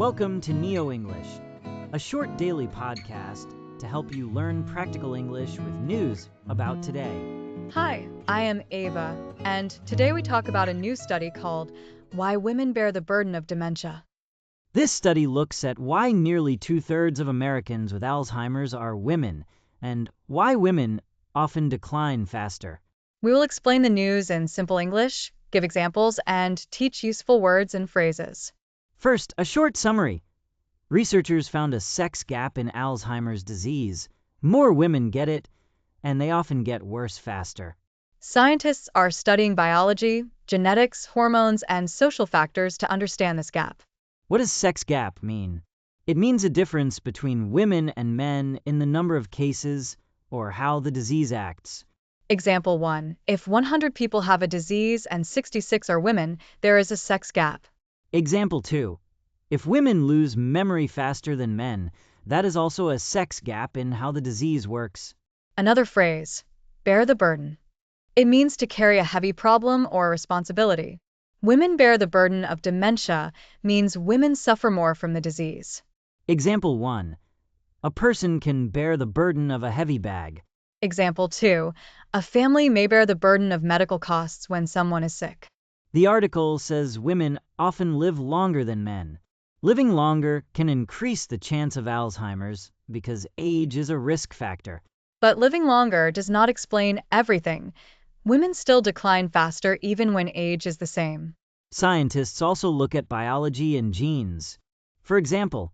Welcome to NeoEnglish, a short daily podcast to help you learn practical English with news about today. Hi, I am Ava, and today we talk about a new study called Why Women Bear the Burden of Dementia. This study looks at why nearly 2/3 of Americans with Alzheimer's are women, and why women often decline faster. We will explain the news in simple English, give examples, and teach useful words and phrases. First, a short summary. Researchers found a sex gap in Alzheimer's disease. More women get it, and they often get worse faster. Scientists are studying biology, genetics, hormones, and social factors to understand this gap. What does sex gap mean? It means a difference between women and men in the number of cases or how the disease acts. Example 1. If 100 people have a disease and 66 are women, there is a sex gap. Example 2. If women lose memory faster than men, that is also a sex gap in how the disease works. Another phrase, bear the burden. It means to carry a heavy problem or responsibility. Women bear the burden of dementia means women suffer more from the disease. Example 1. A person can bear the burden of a heavy bag. Example 2. A family may bear the burden of medical costs when someone is sick. The article says women often live longer than men. Living longer can increase the chance of Alzheimer's because age is a risk factor. But living longer does not explain everything. Women still decline faster even when age is the same. Scientists also look at biology and genes. For example,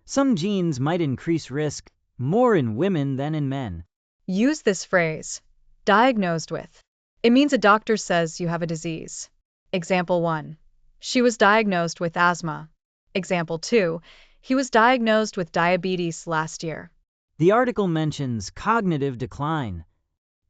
some genes might increase risk more in women than in men. Use this phrase, diagnosed with. It means a doctor says you have a disease. Example 1. She was diagnosed with asthma. Example 2. He was diagnosed with diabetes last year. The article mentions cognitive decline.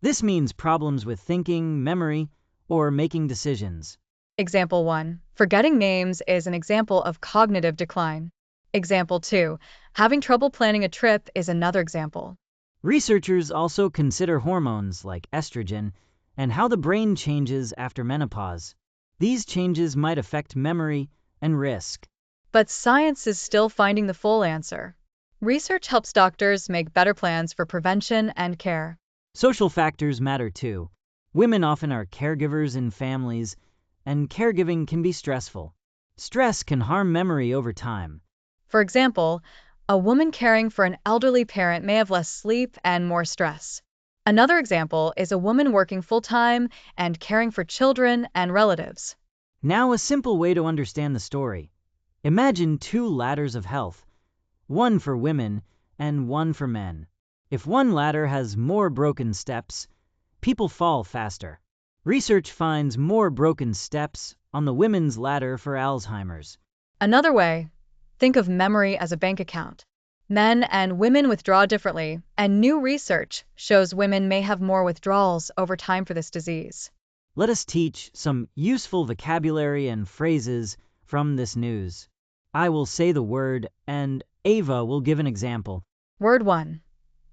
This means problems with thinking, memory, or making decisions. Example 1. Forgetting names is an example of cognitive decline. Example 2. Having trouble planning a trip is another example. Researchers also consider hormones like estrogen and how the brain changes after menopause. These changes might affect memory and risk. But science is still finding the full answer. Research helps doctors make better plans for prevention and care. Social factors matter too. Women often are caregivers in families, and caregiving can be stressful. Stress can harm memory over time. For example, a woman caring for an elderly parent may have less sleep and more stress. Another example is a woman working full-time and caring for children and relatives. Now, a simple way to understand the story. Imagine two ladders of health, one for women and one for men. If one ladder has more broken steps, people fall faster. Research finds more broken steps on the women's ladder for Alzheimer's. Another way, think of memory as a bank account. Men and women withdraw differently, and new research shows women may have more withdrawals over time for this disease. Let us teach some useful vocabulary and phrases from this news. I will say the word, and Ava will give an example. Word 1.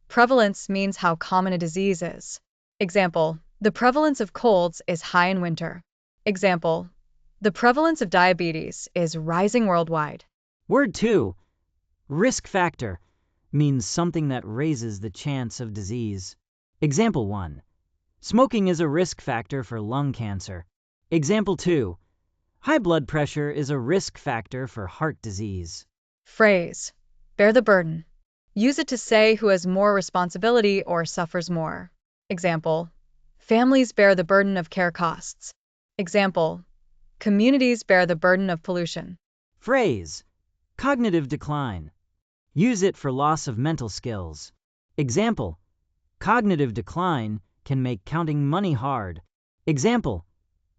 Prevalence means how common a disease is. Example, the prevalence of colds is high in winter. Example, the prevalence of diabetes is rising worldwide. Word 2. Risk factor means something that raises the chance of disease. Example 1. Smoking is a risk factor for lung cancer. Example 2. High blood pressure is a risk factor for heart disease. Phrase, bear the burden. Use it to say who has more responsibility or suffers more. Example, families bear the burden of care costs. Example, communities bear the burden of pollution. Phrase, cognitive decline. Use it for loss of mental skills. Example, cognitive decline can make counting money hard. Example,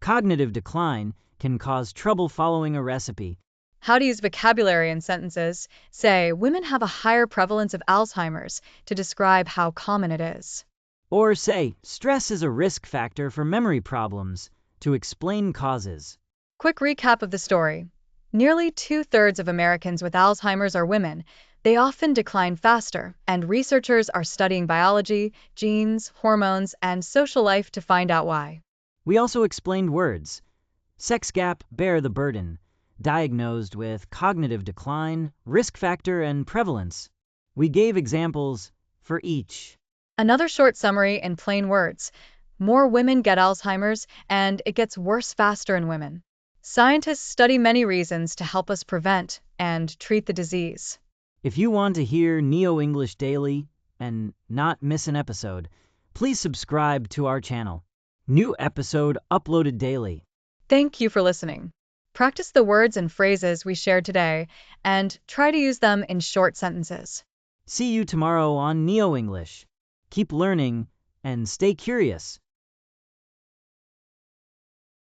cognitive decline can cause trouble following a recipe. How to use vocabulary in sentences. Say, women have a higher prevalence of Alzheimer's to describe how common it is. Or say, stress is a risk factor for memory problems to explain causes. Quick recap of the story. Nearly 2/3 of Americans with Alzheimer's are women. They often decline faster, and researchers are studying biology, genes, hormones, and social life to find out why. We also explained words. Sex gap, bear the burden. diagnosed with cognitive decline, risk factor, and prevalence. We gave examples for each. Another short summary in plain words. More women get Alzheimer's, and it gets worse faster in women. Scientists study many reasons to help us prevent and treat the disease. If you want to hear Neo English daily and not miss an episode, please subscribe to our channel. New episode uploaded daily. Thank you for listening. Practice the words and phrases we shared today and try to use them in short sentences. See you tomorrow on Neo English. Keep learning and stay curious.